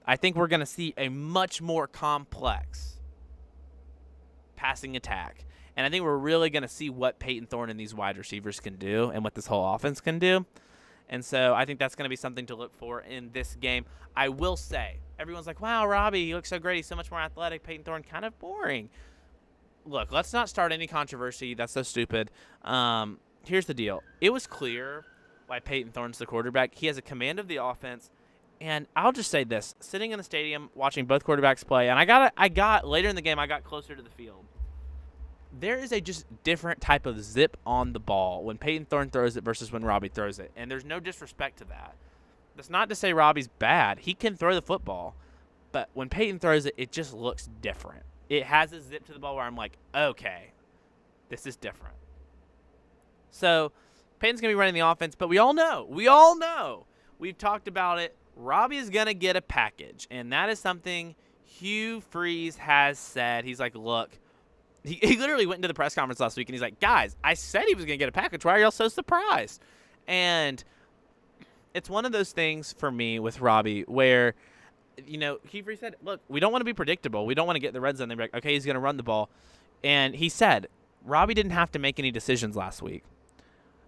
I think we're going to see a much more complex passing attack. And I think we're really going to see what Peyton Thorne and these wide receivers can do and what this whole offense can do. And so I think that's going to be something to look for in this game. I will say, everyone's like, wow, Robbie, he looks so great. He's so much more athletic. Peyton Thorne, kind of boring. Look, let's not start any controversy. That's so stupid. Here's the deal. It was clear why Peyton Thorne's the quarterback. He has a command of the offense. And I'll just say this. Sitting in the stadium, watching both quarterbacks play, and I got later in the game, I got closer to the field. There is a just different type of zip on the ball when Peyton Thorne throws it versus when Robbie throws it. And there's no disrespect to that. That's not to say Robbie's bad. He can throw the football. But when Peyton throws it, it just looks different. It has a zip to the ball where I'm like, okay, this is different. So Peyton's going to be running the offense, but we all know, we've talked about it, Robbie is going to get a package. And that is something Hugh Freeze has said. He's like, look, he literally went into the press conference last week, and he's like, guys, I said he was going to get a package. Why are y'all so surprised? And it's one of those things for me with Robbie where, Hugh Freeze said, look, we don't want to be predictable. We don't want to get in the red zone. They'd be like, okay, he's going to run the ball. And he said, Robbie didn't have to make any decisions last week.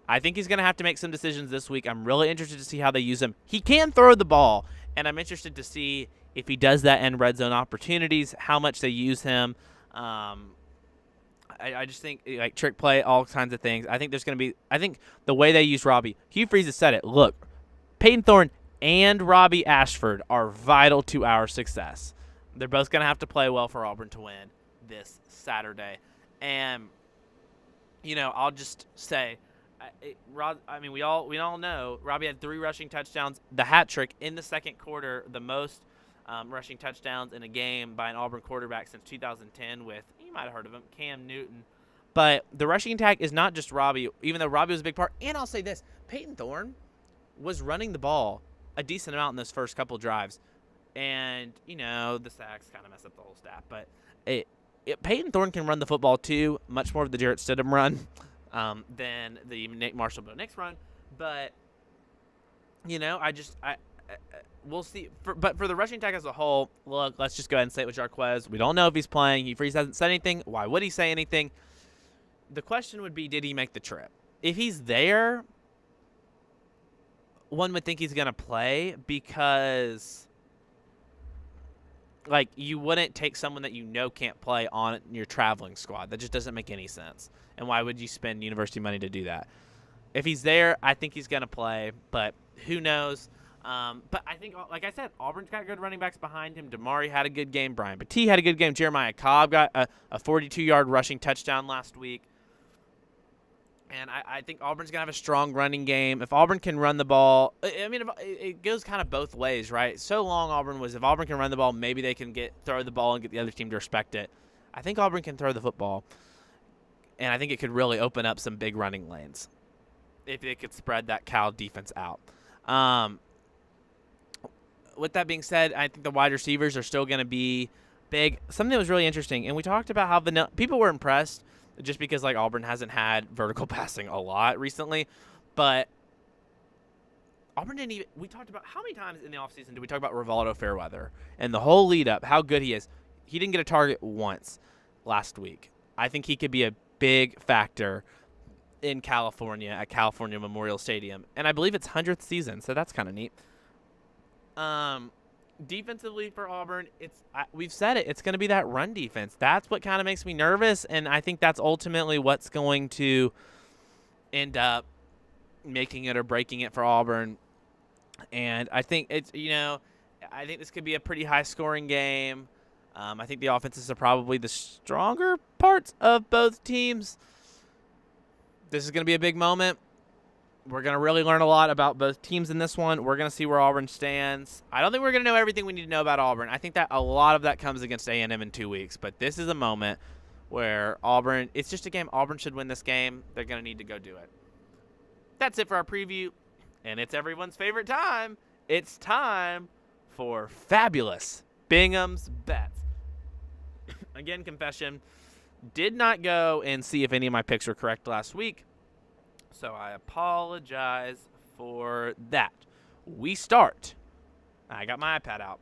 I think he's going to have to make some decisions this week. I'm really interested to see how they use him. He can throw the ball, and I'm interested to see if he does that in red zone opportunities, how much they use him. I just think, like, trick play, all kinds of things. I think the way they use Robbie, Hugh Freeze has said it. Look, Peyton Thorne and Robbie Ashford are vital to our success. They're both going to have to play well for Auburn to win this Saturday. And, I'll just say, we all know Robbie had 3 rushing touchdowns, the hat trick in the second quarter, the most rushing touchdowns in a game by an Auburn quarterback since 2010 with, you might have heard of him, Cam Newton. But the rushing attack is not just Robbie, even though Robbie was a big part. And I'll say this, Peyton Thorne was running the ball a decent amount in those first couple drives. And, the sacks kind of mess up the whole stat. But Peyton Thorne can run the football too, much more of the Jarrett Stidham run than the Nick Marshall Bo Nix run. But, we'll see. But for the rushing attack as a whole, look, let's just go ahead and say it with Jarquez. We don't know if he's playing. Hugh Freeze hasn't said anything. Why would he say anything? The question would be, did he make the trip? If he's there, one would think he's going to play because, like, you wouldn't take someone that can't play on your traveling squad. That just doesn't make any sense. And why would you spend university money to do that? If he's there, I think he's going to play, but who knows? But I think, like I said, Auburn's got good running backs behind him. Damari had a good game. Brian Battie had a good game. Jeremiah Cobb got a 42-yard rushing touchdown last week. And I think Auburn's going to have a strong running game. If Auburn can run the ball, it goes kind of both ways, right? So long Auburn was, if Auburn can run the ball, maybe they can throw the ball and get the other team to respect it. I think Auburn can throw the football. And I think it could really open up some big running lanes if they could spread that Cal defense out. With that being said, I think the wide receivers are still going to be big. Something that was really interesting, and we talked about how people were impressed just because, like, Auburn hasn't had vertical passing a lot recently. But Auburn didn't even – we talked about – how many times in the offseason did we talk about Rivaldo Fairweather and the whole lead-up, how good he is? He didn't get a target once last week. I think he could be a big factor in California at California Memorial Stadium. And I believe it's 100th season, so that's kind of neat. Defensively for Auburn, we've said it. It's going to be that run defense. That's what kind of makes me nervous, and I think that's ultimately what's going to end up making it or breaking it for Auburn. And I think it's I think this could be a pretty high-scoring game. I think the offenses are probably the stronger parts of both teams. This is going to be a big moment. We're going to really learn a lot about both teams in this one. We're going to see where Auburn stands. I don't think we're going to know everything we need to know about Auburn. I think that a lot of that comes against A&M in 2 weeks. But this is a moment where Auburn – it's just a game. Auburn should win this game. They're going to need to go do it. That's it for our preview. And it's everyone's favorite time. It's time for Fabulous Bingham's Bets. Again, confession. Did not go and see if any of my picks were correct last week. So I apologize for that. We start. I got my iPad out.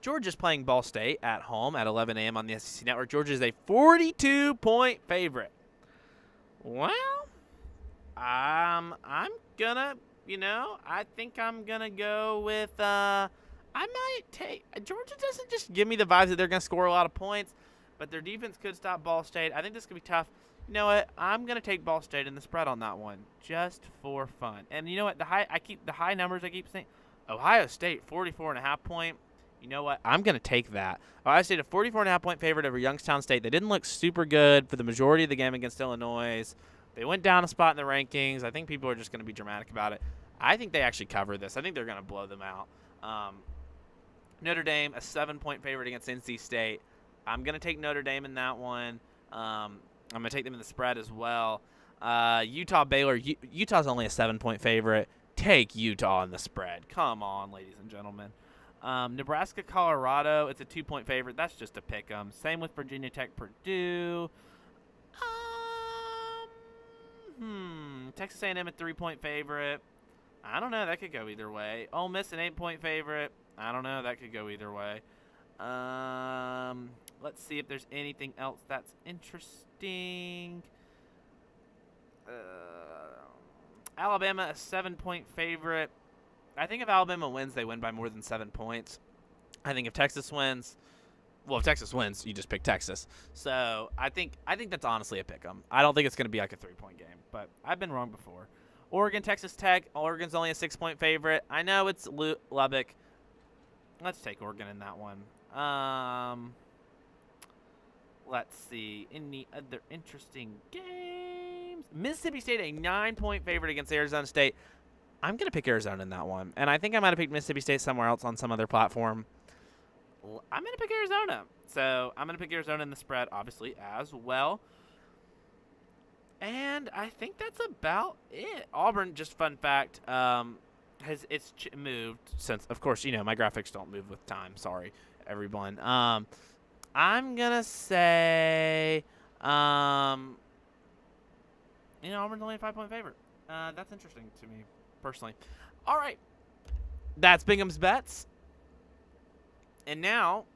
Georgia's playing Ball State at home at 11 a.m. on the SEC Network. Georgia is a 42-point favorite. Well, I'm gonna, I think I'm gonna go with. I might take Georgia. Doesn't just give me the vibes that they're gonna score a lot of points, but their defense could stop Ball State. I think this could be tough. You know what? I'm gonna take Ball State in the spread on that one, just for fun. And you know what? The high numbers I keep saying. Ohio State 44.5 point. You know what? I'm gonna take that. Ohio State a 44.5 point favorite over Youngstown State. They didn't look super good for the majority of the game against Illinois. They went down a spot in the rankings. I think people are just gonna be dramatic about it. I think they actually cover this. I think they're gonna blow them out. Notre Dame a 7-point favorite against NC State. I'm gonna take Notre Dame in that one. I'm going to take them in the spread as well. Utah, Baylor. Utah's only a 7-point favorite. Take Utah in the spread. Come on, ladies and gentlemen. Nebraska, Colorado. It's a 2-point favorite. That's just a pick 'em. Same with Virginia Tech, Purdue. Texas A&M a 3-point favorite. I don't know. That could go either way. Ole Miss an 8-point favorite. I don't know. That could go either way. Let's see if there's anything else that's interesting. Alabama, a 7-point favorite. I think if Alabama wins, they win by more than 7 points. I think if Texas wins, if Texas wins, you just pick Texas. So I think that's honestly a pick 'em. I don't think it's going to be like a 3-point game, but I've been wrong before. Oregon, Texas Tech. Oregon's only a 6-point favorite. I know it's Lubbock. Let's take Oregon in that one. Let's see. Any other interesting games? Mississippi State, a 9-point favorite against Arizona State. I'm going to pick Arizona in that one. And I think I might have picked Mississippi State somewhere else on some other platform. I'm going to pick Arizona. So I'm going to pick Arizona in the spread, obviously, as well. And I think that's about it. Auburn, just fun fact, it's moved since, of course, my graphics don't move with time. Sorry, everyone. I'm going to say, Auburn's only a 5-point favorite. That's interesting to me, personally. All right. That's Bingham's Bets. And now,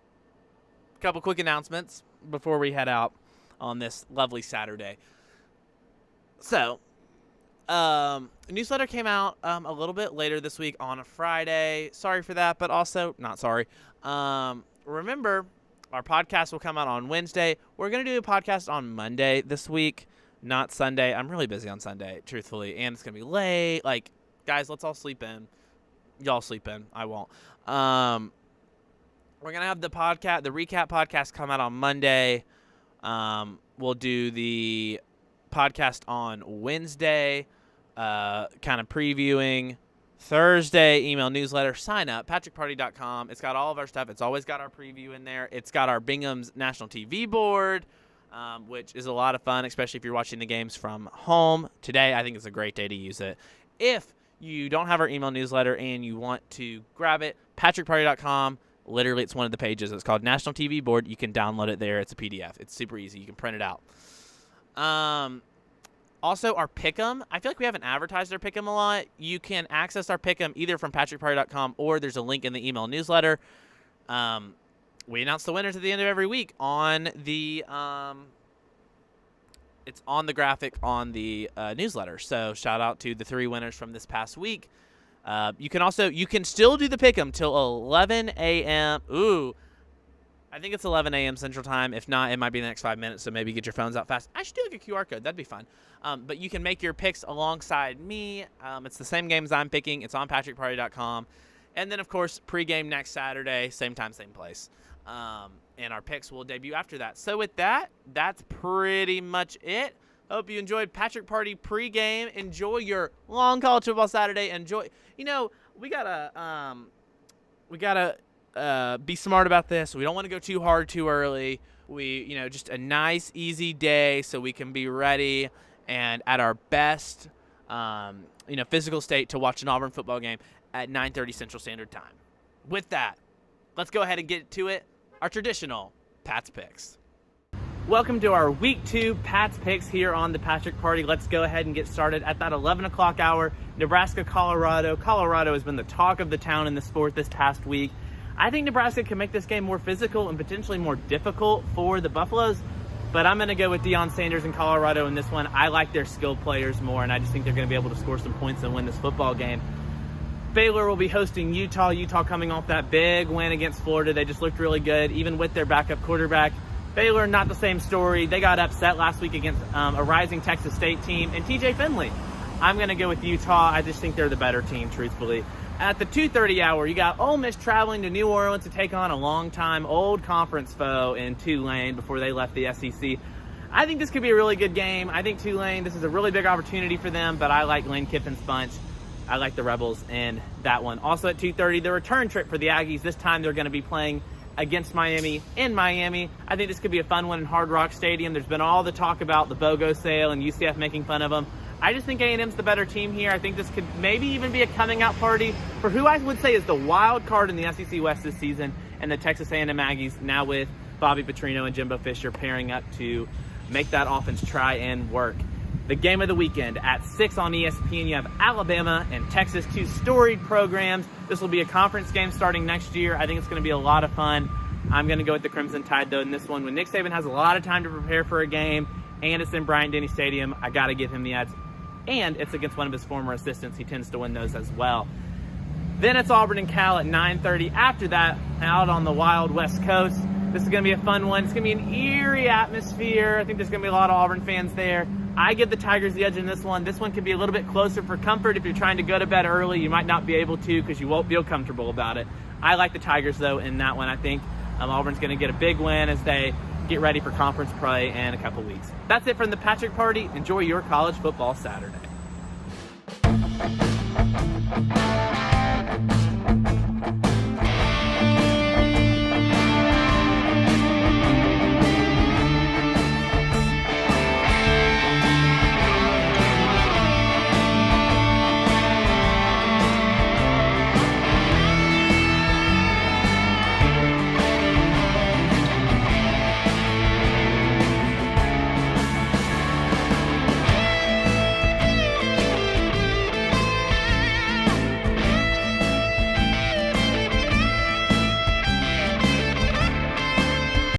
a couple quick announcements before we head out on this lovely Saturday. So, a newsletter came out a little bit later this week on a Friday. Sorry for that, but also not sorry. Remember, our podcast will come out on Wednesday. We're going to do a podcast on Monday this week, not Sunday. I'm really busy on Sunday, truthfully, and it's going to be late. Like, guys, let's all sleep in. Y'all sleep in. I won't. We're going to have the recap podcast come out on Monday. We'll do the podcast on Wednesday, kind of previewing. Thursday, email newsletter, sign up, patrickparty.com. It's got all of our stuff. It's always got our preview in there. It's got our Bingham's national TV board, which is a lot of fun, especially if you're watching the games from home. Today, I think it's a great day to use it. If you don't have our email newsletter and you want to grab it, patrickparty.com. Literally, it's one of the pages. It's called National TV Board. You can download it there. It's a PDF. It's super easy. You can print it out. Also, our Pick'em, I feel like we haven't advertised our Pick'em a lot. You can access our Pick'em either from patrickparty.com or there's a link in the email newsletter. We announce the winners at the end of every week on the it's on the graphic on the newsletter. So shout out to the 3 winners from this past week. You can still do the Pick'em till 11 a.m. Ooh. I think it's 11 a.m. Central Time. If not, it might be the next 5 minutes, so maybe get your phones out fast. I should do like a QR code. That'd be fun. But you can make your picks alongside me. It's the same games I'm picking. It's on patrickparty.com. And then, of course, pregame next Saturday, same time, same place. And our picks will debut after that. So with that, that's pretty much it. Hope you enjoyed Patrick Party pregame. Enjoy your long college football Saturday. Enjoy. We gotta be smart about this. We don't want to go too hard too early. Just a nice, easy day so we can be ready and at our best, physical state to watch an Auburn football game at 9:30 Central Standard Time. With that, let's go ahead and get to it. Our traditional Pat's Picks. Welcome to our Week 2 Pat's Picks here on the Patrick Party. Let's go ahead and get started at that 11 o'clock hour. Nebraska, Colorado. Colorado has been the talk of the town in the sport this past week. I think Nebraska can make this game more physical and potentially more difficult for the Buffaloes, but I'm going to go with Deion Sanders in Colorado in this one. I like their skilled players more, and I just think they're going to be able to score some points and win this football game. Baylor will be hosting Utah. Utah coming off that big win against Florida. They just looked really good, even with their backup quarterback. Baylor, not the same story. They got upset last week against a rising Texas State team and TJ Finley. I'm going to go with Utah. I just think they're the better team, truthfully. At the 2:30 hour, you got Ole Miss traveling to New Orleans to take on a longtime old conference foe in Tulane before they left the SEC. I think this could be a really good game. I think Tulane, this is a really big opportunity for them, but I like Lane Kiffin's bunch. I like the Rebels in that one. Also at 2:30, the return trip for the Aggies. This time they're going to be playing against Miami in Miami. I think this could be a fun one in Hard Rock Stadium. There's been all the talk about the BOGO sale and UCF making fun of them. I just think A&M's the better team here. I think this could maybe even be a coming out party for who I would say is the wild card in the SEC West this season, and the Texas A&M Aggies, now with Bobby Petrino and Jimbo Fisher pairing up to make that offense try and work. The game of the weekend at 6 on ESPN, you have Alabama and Texas, two storied programs. This will be a conference game starting next year. I think it's going to be a lot of fun. I'm going to go with the Crimson Tide, though, in this one. When Nick Saban has a lot of time to prepare for a game, and it's in Bryant-Denny Stadium, I got to give him the odds. And it's against one of his former assistants. He tends to win those as well. Then it's Auburn and Cal at 9:30. After that, out on the wild West Coast. This is going to be a fun one. It's going to be an eerie atmosphere. I think there's going to be a lot of Auburn fans there. I give the Tigers the edge in this one. This one could be a little bit closer for comfort. If you're trying to go to bed early, you might not be able to because you won't feel comfortable about it. I like the Tigers, though, in that one. I think Auburn's going to get a big win as they get ready for conference play in a couple weeks. That's it from the Patrick Party. Enjoy your college football Saturday.